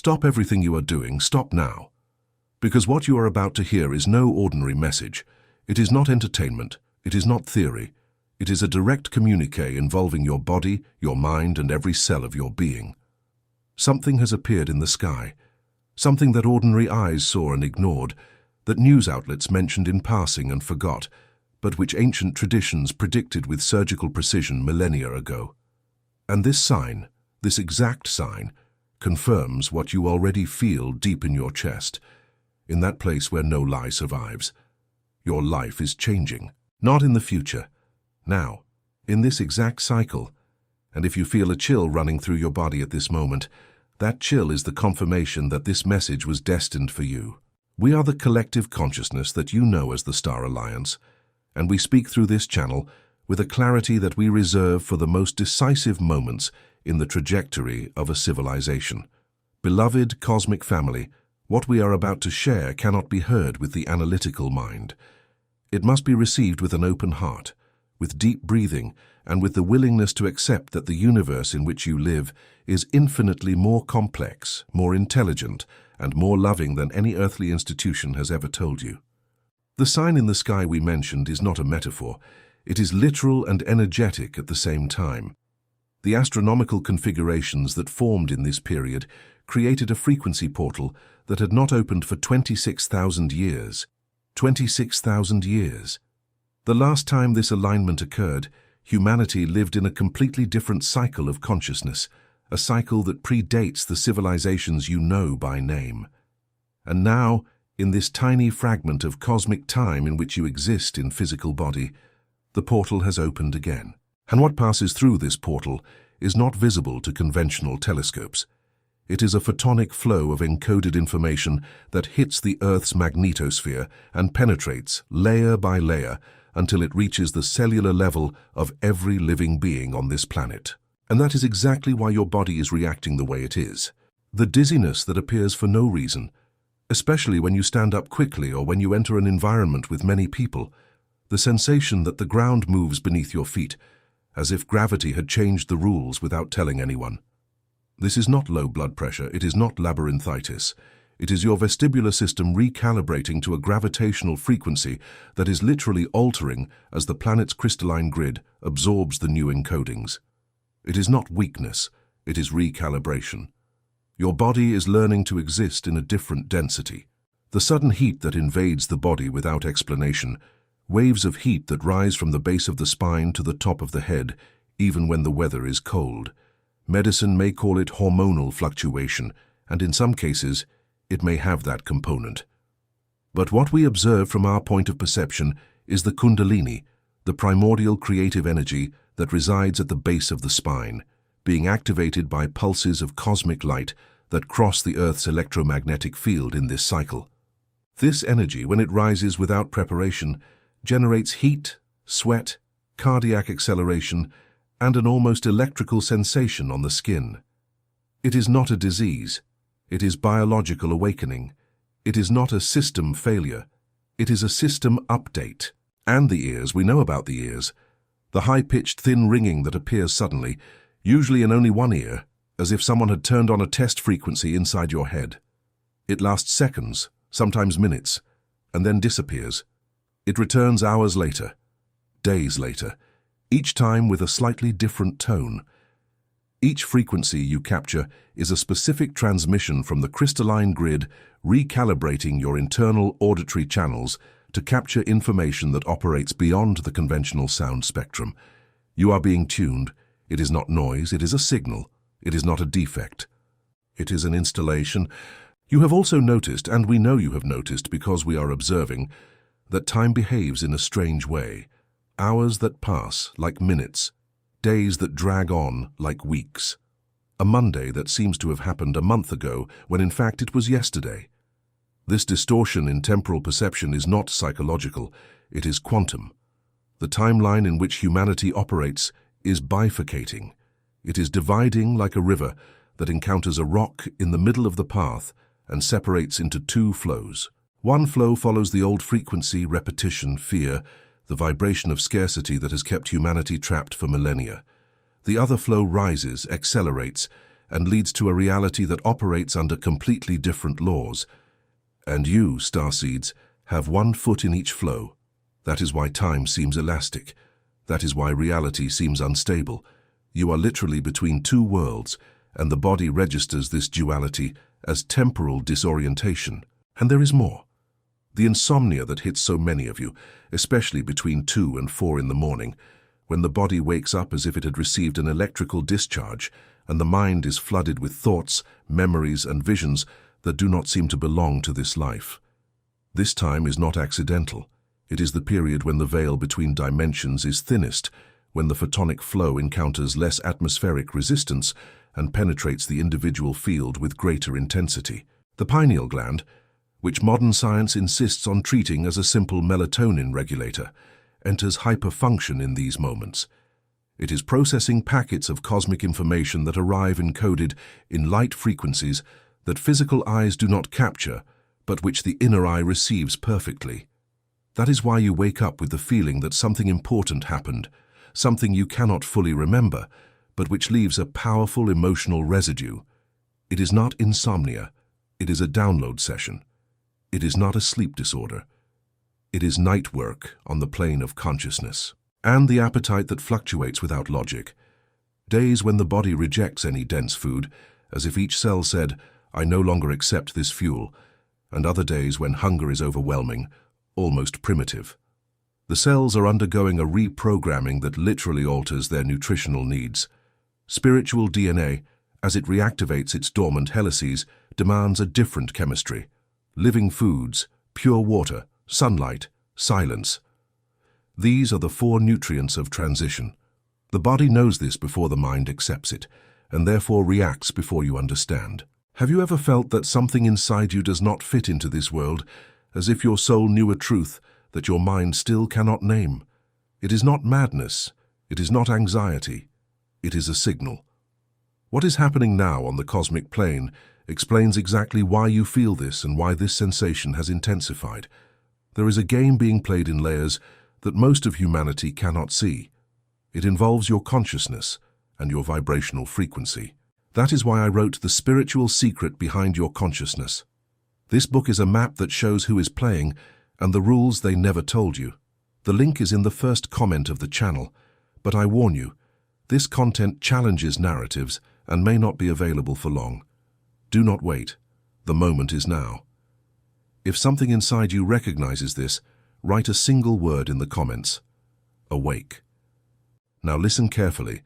Stop everything you are doing, stop now. Because what you are about to hear is no ordinary message. It is not entertainment, it is not theory. It is a direct communique involving your body, your mind, and every cell of your being. Something has appeared in the sky. Something that ordinary eyes saw and ignored, that news outlets mentioned in passing and forgot, but which ancient traditions predicted with surgical precision millennia ago. And this sign, this exact sign, confirms what you already feel deep in your chest, in that place where no lie survives. Your life is changing, not in the future, now, in this exact cycle. And if you feel a chill running through your body at this moment, that chill is the confirmation that this message was destined for you. We are the collective consciousness that you know as the Star Alliance, and we speak through this channel with a clarity that we reserve for the most decisive moments in the trajectory of a civilization. Beloved cosmic family, what we are about to share cannot be heard with the analytical mind. It must be received with an open heart, with deep breathing, and with the willingness to accept that the universe in which you live is infinitely more complex, more intelligent, and more loving than any earthly institution has ever told you. The sign in the sky we mentioned is not a metaphor. It is literal and energetic at the same time. The astronomical configurations that formed in this period created a frequency portal that had not opened for 26,000 years. 26,000 years. The last time this alignment occurred, humanity lived in a completely different cycle of consciousness, a cycle that predates the civilizations you know by name. And now, in this tiny fragment of cosmic time in which you exist in physical body, the portal has opened again. And what passes through this portal is not visible to conventional telescopes. It is a photonic flow of encoded information that hits the Earth's magnetosphere and penetrates layer by layer until it reaches the cellular level of every living being on this planet. And that is exactly why your body is reacting the way it is. The dizziness that appears for no reason, especially when you stand up quickly or when you enter an environment with many people, the sensation that the ground moves beneath your feet, as if gravity had changed the rules without telling anyone. This is not low blood pressure, it is not labyrinthitis. It is your vestibular system recalibrating to a gravitational frequency that is literally altering as the planet's crystalline grid absorbs the new encodings. It is not weakness, it is recalibration. Your body is learning to exist in a different density. The sudden heat that invades the body without explanation, waves of heat that rise from the base of the spine to the top of the head, even when the weather is cold. Medicine may call it hormonal fluctuation, and in some cases, it may have that component. But what we observe from our point of perception is the Kundalini, the primordial creative energy that resides at the base of the spine, being activated by pulses of cosmic light that cross the Earth's electromagnetic field in this cycle. This energy, when it rises without preparation, generates heat, sweat, cardiac acceleration, and an almost electrical sensation on the skin. It is not a disease. It is biological awakening. It is not a system failure. It is a system update. And the ears, we know about the ears. The high-pitched, thin ringing that appears suddenly, usually in only one ear, as if someone had turned on a test frequency inside your head. It lasts seconds, sometimes minutes, and then disappears. It returns hours later, days later, each time with a slightly different tone. Each frequency you capture is a specific transmission from the crystalline grid recalibrating your internal auditory channels to capture information that operates beyond the conventional sound spectrum. You are being tuned. It is not noise, it is a signal. It is not a defect. It is an installation. You have also noticed, and we know you have noticed because we are observing, that time behaves in a strange way. Hours that pass like minutes, days that drag on like weeks. A Monday that seems to have happened a month ago when in fact it was yesterday. This distortion in temporal perception is not psychological, it is quantum. The timeline in which humanity operates is bifurcating. It is dividing like a river that encounters a rock in the middle of the path and separates into two flows. One flow follows the old frequency, repetition, fear, the vibration of scarcity that has kept humanity trapped for millennia. The other flow rises, accelerates, and leads to a reality that operates under completely different laws. And you, Starseeds, have one foot in each flow. That is why time seems elastic. That is why reality seems unstable. You are literally between two worlds, and the body registers this duality as temporal disorientation. And there is more. The insomnia that hits so many of you, especially between 2 and 4 in the morning, when the body wakes up as if it had received an electrical discharge, and the mind is flooded with thoughts, memories, and visions that do not seem to belong to this life. This time is not accidental. It is the period when the veil between dimensions is thinnest, when the photonic flow encounters less atmospheric resistance and penetrates the individual field with greater intensity. The pineal gland, which modern science insists on treating as a simple melatonin regulator, enters hyperfunction in these moments. It is processing packets of cosmic information that arrive encoded in light frequencies that physical eyes do not capture, but which the inner eye receives perfectly. That is why you wake up with the feeling that something important happened, something you cannot fully remember, but which leaves a powerful emotional residue. It is not insomnia, it is a download session. It is not a sleep disorder. It is night work on the plane of consciousness. And the appetite that fluctuates without logic. Days when the body rejects any dense food, as if each cell said, "I no longer accept this fuel," and other days when hunger is overwhelming, almost primitive. The cells are undergoing a reprogramming that literally alters their nutritional needs. Spiritual DNA, as it reactivates its dormant helices, demands a different chemistry. Living foods, pure water, sunlight, silence. These are the 4 nutrients of transition. The body knows this before the mind accepts it, and therefore reacts before you understand. Have you ever felt that something inside you does not fit into this world, as if your soul knew a truth that your mind still cannot name? It is not madness, it is not anxiety, it is a signal. What is happening now on the cosmic plane explains exactly why you feel this and why this sensation has intensified. There is a game being played in layers that most of humanity cannot see. It involves your consciousness and your vibrational frequency. That is why I wrote The Spiritual Secret Behind Your Consciousness. This book is a map that shows who is playing and the rules they never told you. The link is in the first comment of the channel, but I warn you, this content challenges narratives and may not be available for long. Do not wait. The moment is now. If something inside you recognizes this, write a single word in the comments. Awake. Now listen carefully,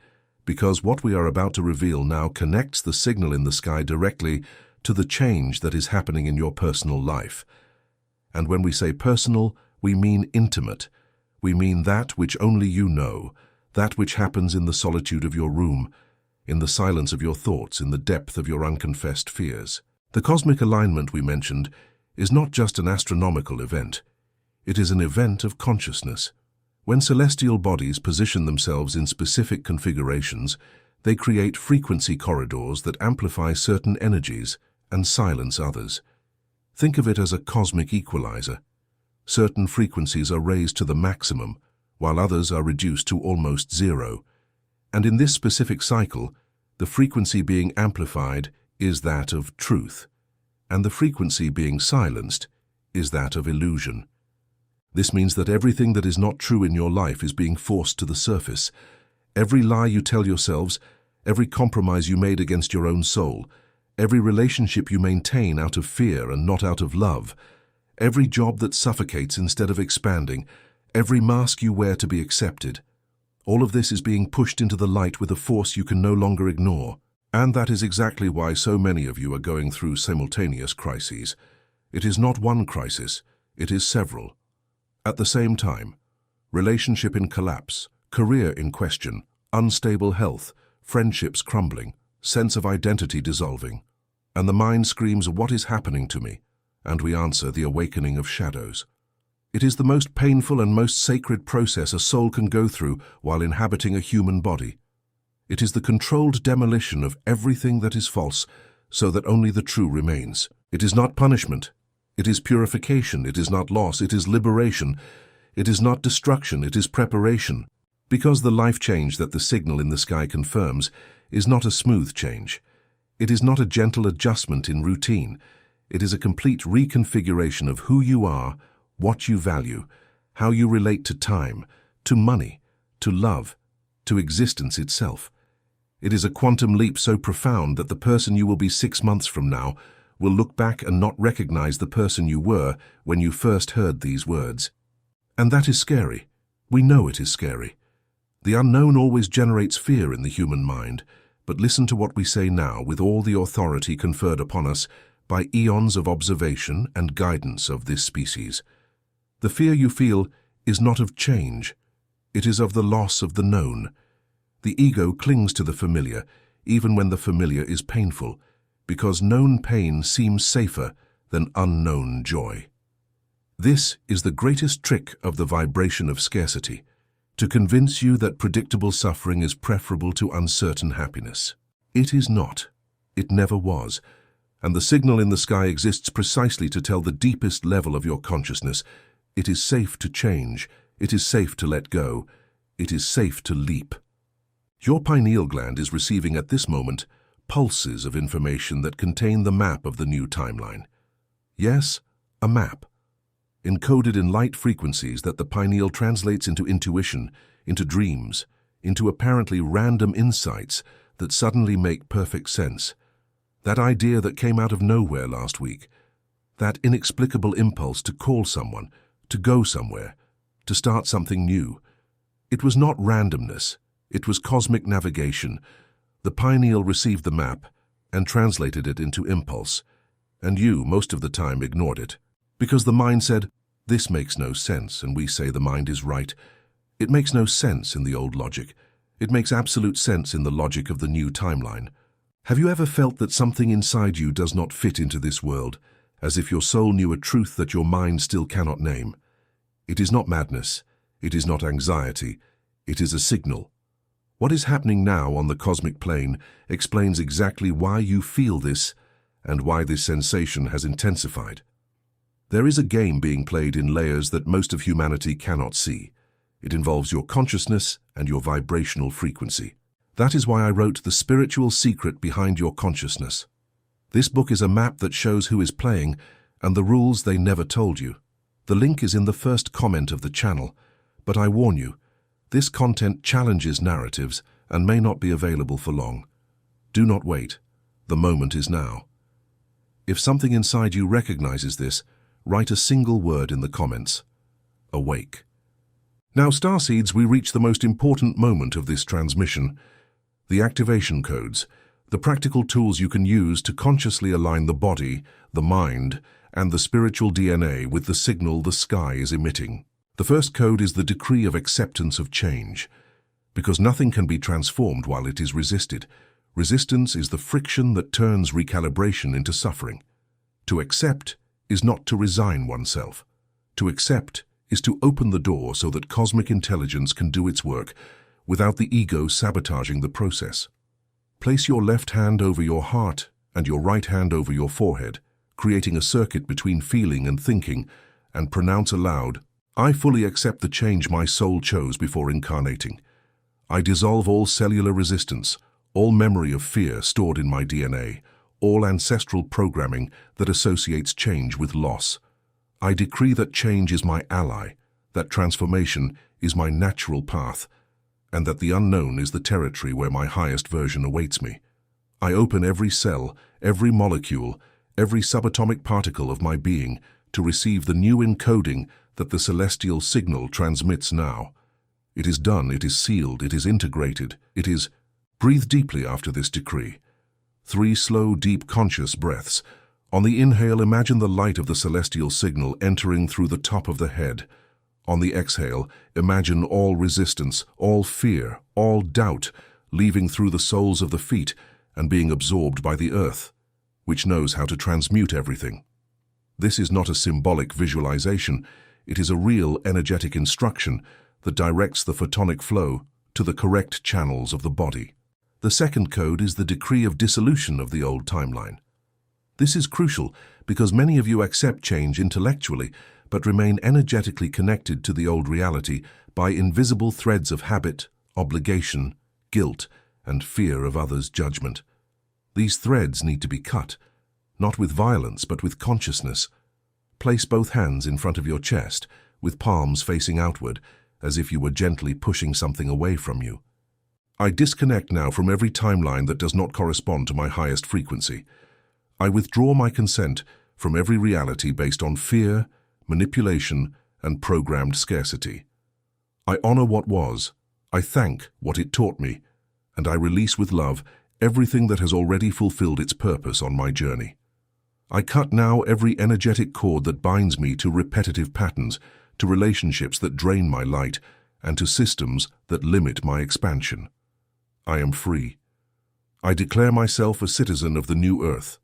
because what we are about to reveal now connects the signal in the sky directly to the change that is happening in your personal life. And when we say personal, we mean intimate. We mean that which only you know, that which happens in the solitude of your room, in the silence of your thoughts, in the depth of your unconfessed fears. The cosmic alignment we mentioned is not just an astronomical event. It is an event of consciousness. When celestial bodies position themselves in specific configurations, they create frequency corridors that amplify certain energies and silence others. Think of it as a cosmic equalizer. Certain frequencies are raised to the maximum, while others are reduced to almost zero. And in this specific cycle, the frequency being amplified is that of truth, and the frequency being silenced is that of illusion. This means that everything that is not true in your life is being forced to the surface. Every lie you tell yourselves, every compromise you made against your own soul, every relationship you maintain out of fear and not out of love, every job that suffocates instead of expanding, every mask you wear to be accepted. All of this is being pushed into the light with a force you can no longer ignore. And that is exactly why so many of you are going through simultaneous crises. It is not one crisis, it is several. At the same time, relationship in collapse, career in question, unstable health, friendships crumbling, sense of identity dissolving. And the mind screams, "What is happening to me?" And we answer, the awakening of shadows. It is the most painful and most sacred process a soul can go through while inhabiting a human body. It is the controlled demolition of everything that is false, so that only the true remains. It is not punishment. It is purification. It is not loss. It is liberation. It is not destruction. It is preparation. Because the life change that the signal in the sky confirms is not a smooth change. It is not a gentle adjustment in routine. It is a complete reconfiguration of who you are, what you value, how you relate to time, to money, to love, to existence itself. It is a quantum leap so profound that the person you will be 6 months from now will look back and not recognize the person you were when you first heard these words. And that is scary. We know it is scary. The unknown always generates fear in the human mind, but listen to what we say now with all the authority conferred upon us by eons of observation and guidance of this species. The fear you feel is not of change. It is of the loss of the known. The ego clings to the familiar, even when the familiar is painful, because known pain seems safer than unknown joy. This is the greatest trick of the vibration of scarcity, to convince you that predictable suffering is preferable to uncertain happiness. It is not. It never was. And the signal in the sky exists precisely to tell the deepest level of your consciousness. It is safe to change. It is safe to let go. It is safe to leap. Your pineal gland is receiving at this moment pulses of information that contain the map of the new timeline. Yes, a map, encoded in light frequencies that the pineal translates into intuition, into dreams, into apparently random insights that suddenly make perfect sense. That idea that came out of nowhere last week, that inexplicable impulse to call someone, to go somewhere, to start something new. It was not randomness, it was cosmic navigation. The pineal received the map and translated it into impulse, and you, most of the time, ignored it. Because the mind said, "This makes no sense," and we say the mind is right. It makes no sense in the old logic. It makes absolute sense in the logic of the new timeline. Have you ever felt that something inside you does not fit into this world, as if your soul knew a truth that your mind still cannot name? It is not madness. It is not anxiety. It is a signal. What is happening now on the cosmic plane explains exactly why you feel this and why this sensation has intensified. There is a game being played in layers that most of humanity cannot see. It involves your consciousness and your vibrational frequency. That is why I wrote The Spiritual Secret Behind Your Consciousness. This book is a map that shows who is playing and the rules they never told you. The link is in the first comment of the channel, but I warn you, this content challenges narratives and may not be available for long. Do not wait. The moment is now. If something inside you recognizes this, write a single word in the comments. Awake. Now, Starseeds, we reach the most important moment of this transmission, the activation codes, the practical tools you can use to consciously align the body, the mind, and the spiritual DNA with the signal the sky is emitting. The first code is the decree of acceptance of change, because nothing can be transformed while it is resisted. Resistance is the friction that turns recalibration into suffering. To accept is not to resign oneself. To accept is to open the door so that cosmic intelligence can do its work without the ego sabotaging the process. Place your left hand over your heart and your right hand over your forehead, creating a circuit between feeling and thinking, and pronounce aloud, "I fully accept the change my soul chose before incarnating. I dissolve all cellular resistance, all memory of fear stored in my DNA, all ancestral programming that associates change with loss. I decree that change is my ally, that transformation is my natural path, and that the unknown is the territory where my highest version awaits me. I open every cell, every molecule, every subatomic particle of my being to receive the new encoding that the celestial signal transmits now. It is done, it is sealed, it is integrated, it is..." Breathe deeply after this decree. 3 slow, deep, conscious breaths. On the inhale, imagine the light of the celestial signal entering through the top of the head. On the exhale, imagine all resistance, all fear, all doubt, leaving through the soles of the feet and being absorbed by the earth, which knows how to transmute everything. This is not a symbolic visualization. It is a real energetic instruction that directs the photonic flow to the correct channels of the body. The second code is the decree of dissolution of the old timeline. This is crucial because many of you accept change intellectually but remain energetically connected to the old reality by invisible threads of habit, obligation, guilt, and fear of others' judgment. These threads need to be cut, not with violence but with consciousness. Place both hands in front of your chest, with palms facing outward, as if you were gently pushing something away from you. I disconnect now from every timeline that does not correspond to my highest frequency. I withdraw my consent from every reality based on fear, manipulation, and programmed scarcity. I honor what was, I thank what it taught me, and I release with love everything that has already fulfilled its purpose on my journey. I cut now every energetic cord that binds me to repetitive patterns, to relationships that drain my light, and to systems that limit my expansion. I am free. I declare myself a citizen of the new earth.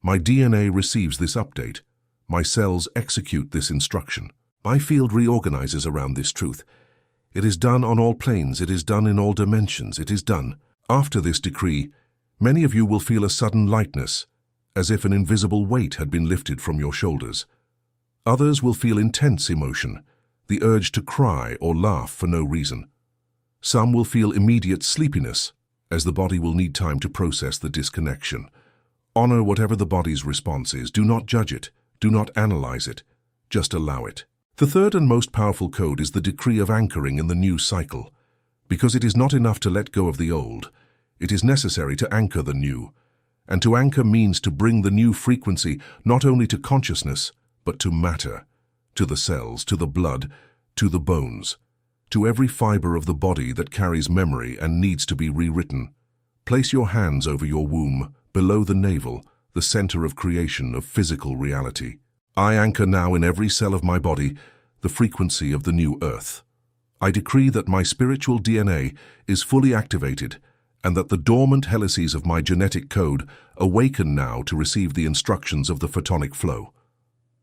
My DNA receives this update. My cells execute this instruction. My field reorganizes around this truth. It is done on all planes. It is done in all dimensions. It is done. After this decree, many of you will feel a sudden lightness, as if an invisible weight had been lifted from your shoulders. Others will feel intense emotion, the urge to cry or laugh for no reason. Some will feel immediate sleepiness, as the body will need time to process the disconnection. Honor whatever the body's response is. Do not judge it. Do not analyze it. Just allow it. The third and most powerful code is the decree of anchoring in the new cycle. Because it is not enough to let go of the old, it is necessary to anchor the new. And to anchor means to bring the new frequency not only to consciousness, but to matter, to the cells, to the blood, to the bones, to every fiber of the body that carries memory and needs to be rewritten. Place your hands over your womb, below the navel, the center of creation of physical reality. I anchor now in every cell of my body the frequency of the new earth. I decree that my spiritual DNA is fully activated and that the dormant helices of my genetic code awaken now to receive the instructions of the photonic flow.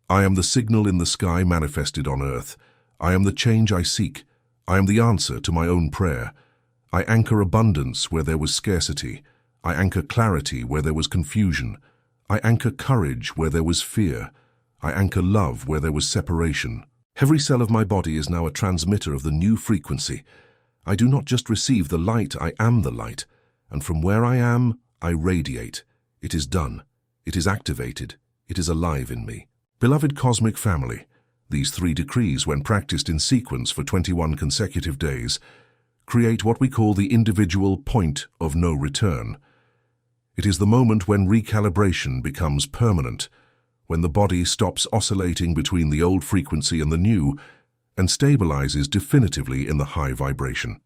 I am the signal in the sky manifested on earth. I am the change I seek. I am the answer to my own prayer. I anchor abundance where there was scarcity. I anchor clarity where there was confusion. I anchor courage where there was fear. I anchor love where there was separation. Every cell of my body is now a transmitter of the new frequency. I do not just receive the light, I am the light. And from where I am, I radiate. It is done. It is activated. It is alive in me. Beloved cosmic family, these 3 decrees, when practiced in sequence for 21 consecutive days, create what we call the individual point of no return. It is the moment when recalibration becomes permanent, when the body stops oscillating between the old frequency and the new, and stabilizes definitively in the high vibration.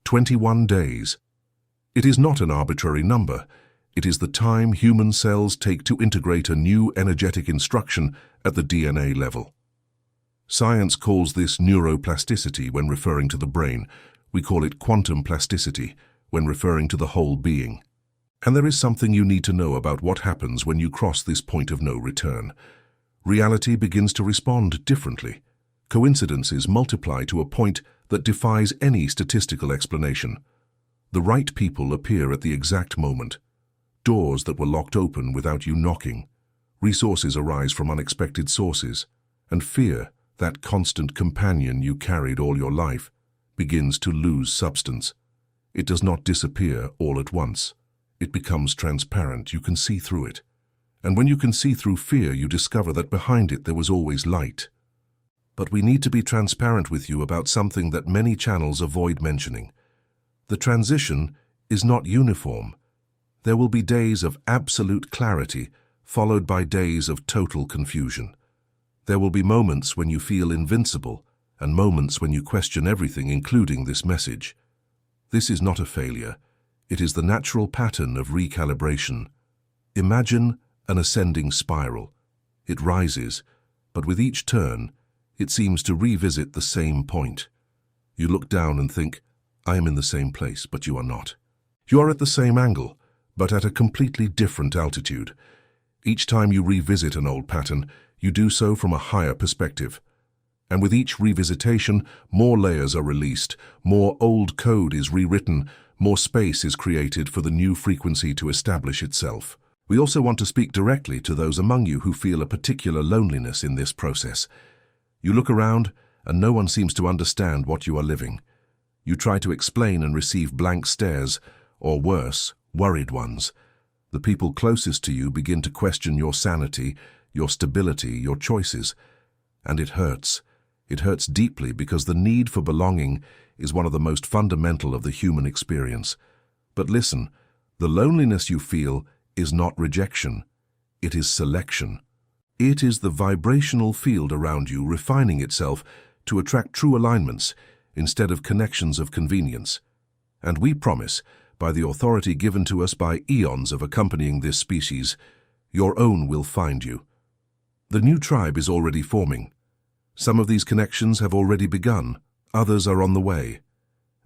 21 days. It is not an arbitrary number. It is the time human cells take to integrate a new energetic instruction at the DNA level. Science calls this neuroplasticity when referring to the brain. We call it quantum plasticity when referring to the whole being. And there is something you need to know about what happens when you cross this point of no return. Reality begins to respond differently. Coincidences multiply to a point that defies any statistical explanation. The right people appear at the exact moment. Doors that were locked open without you knocking. Resources arise from unexpected sources. And fear, that constant companion you carried all your life, begins to lose substance. It does not disappear all at once. It becomes transparent. You can see through it. And when you can see through fear, you discover that behind it there was always light. But we need to be transparent with you about something that many channels avoid mentioning. The transition is not uniform. There will be days of absolute clarity, followed by days of total confusion. There will be moments when you feel invincible, and moments when you question everything, including this message. This is not a failure. It is the natural pattern of recalibration. Imagine an ascending spiral. It rises, but with each turn, it seems to revisit the same point. You look down and think, I am in the same place, but you are not. You are at the same angle, but at a completely different altitude. Each time you revisit an old pattern, you do so from a higher perspective. And with each revisitation, more layers are released, more old code is rewritten, more space is created for the new frequency to establish itself. We also want to speak directly to those among you who feel a particular loneliness in this process. You look around, and no one seems to understand what you are living. You try to explain and receive blank stares, or worse, worried ones. The people closest to you begin to question your sanity, your stability, your choices. And it hurts. It hurts deeply because the need for belonging is one of the most fundamental of the human experience. But listen, the loneliness you feel is not rejection. It is selection. It is the vibrational field around you refining itself to attract true alignments instead of connections of convenience. And we promise, by the authority given to us by eons of accompanying this species, your own will find you. The new tribe is already forming. Some of these connections have already begun, others are on the way.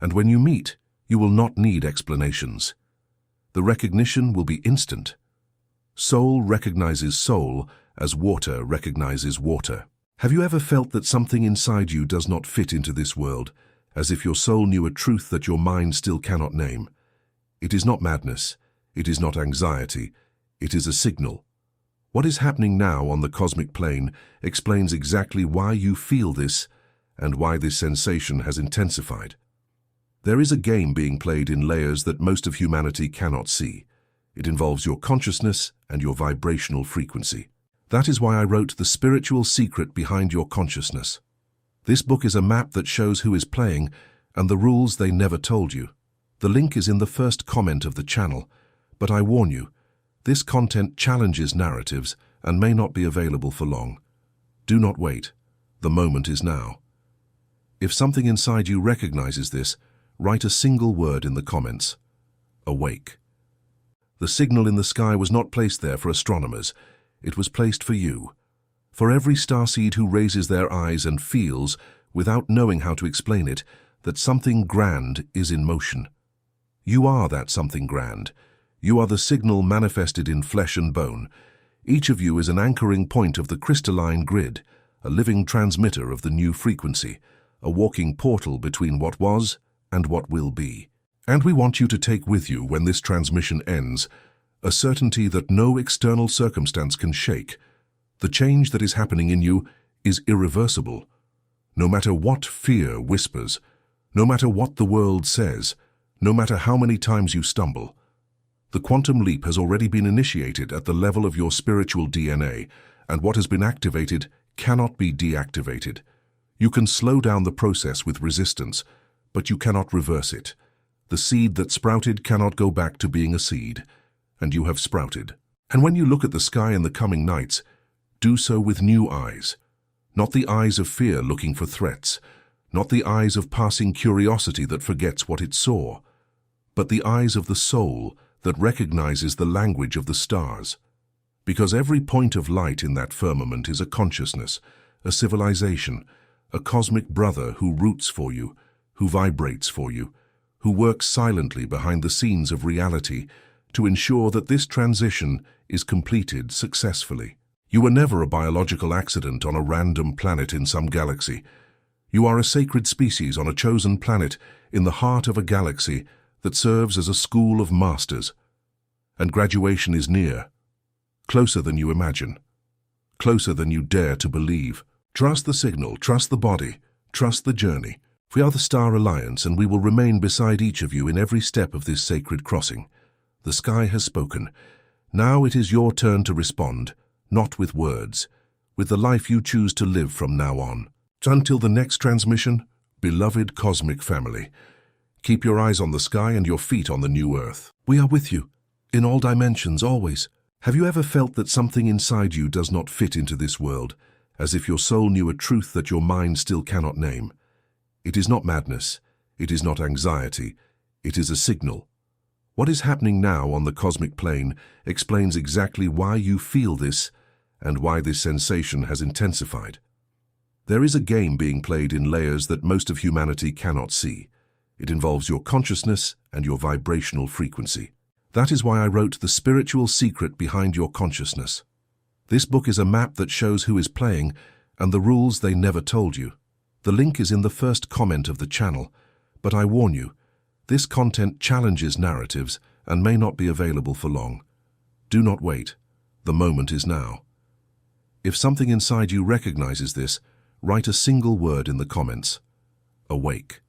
And when you meet, you will not need explanations. The recognition will be instant. Soul recognizes soul as water recognizes water. Have you ever felt that something inside you does not fit into this world, as if your soul knew a truth that your mind still cannot name? It is not madness, it is not anxiety, it is a signal. What is happening now on the cosmic plane explains exactly why you feel this and why this sensation has intensified. There is a game being played in layers that most of humanity cannot see. It involves your consciousness and your vibrational frequency. That is why I wrote The Spiritual Secret Behind Your Consciousness. This book is a map that shows who is playing and the rules they never told you. The link is in the first comment of the channel, but I warn you, this content challenges narratives and may not be available for long. Do not wait. The moment is now. If something inside you recognizes this, write a single word in the comments. Awake. The signal in the sky was not placed there for astronomers. It was placed for you. For every starseed who raises their eyes and feels, without knowing how to explain it, that something grand is in motion. You are that something grand. You are the signal manifested in flesh and bone. Each of you is an anchoring point of the crystalline grid, a living transmitter of the new frequency, a walking portal between what was and what will be. And we want you to take with you, when this transmission ends, a certainty that no external circumstance can shake. The change that is happening in you is irreversible. No matter what fear whispers, no matter what the world says, no matter how many times you stumble, the quantum leap has already been initiated at the level of your spiritual DNA, and what has been activated cannot be deactivated. You can slow down the process with resistance, but you cannot reverse it. The seed that sprouted cannot go back to being a seed, and you have sprouted. And when you look at the sky in the coming nights, do so with new eyes. Not the eyes of fear looking for threats, not the eyes of passing curiosity that forgets what it saw, but the eyes of the soul that recognizes the language of the stars. Because every point of light in that firmament is a consciousness, a civilization, a cosmic brother who roots for you, who vibrates for you, who works silently behind the scenes of reality to ensure that this transition is completed successfully. You were never a biological accident on a random planet in some galaxy. You are a sacred species on a chosen planet in the heart of a galaxy that serves as a school of masters. And graduation is near, closer than you imagine, closer than you dare to believe. Trust the signal, trust the body, trust the journey. We are the Star Alliance, and we will remain beside each of you in every step of this sacred crossing. The sky has spoken. Now it is your turn to respond, not with words, with the life you choose to live from now on. Until the next transmission, beloved cosmic family, keep your eyes on the sky and your feet on the new earth. We are with you, in all dimensions, always. Have you ever felt that something inside you does not fit into this world, as if your soul knew a truth that your mind still cannot name? It is not madness, it is not anxiety, it is a signal. What is happening now on the cosmic plane explains exactly why you feel this and why this sensation has intensified. There is a game being played in layers that most of humanity cannot see. It involves your consciousness and your vibrational frequency. That is why I wrote The Spiritual Secret Behind Your Consciousness. This book is a map that shows who is playing and the rules they never told you. The link is in the first comment of the channel, but I warn you, this content challenges narratives and may not be available for long. Do not wait. The moment is now. If something inside you recognizes this, write a single word in the comments. Awake.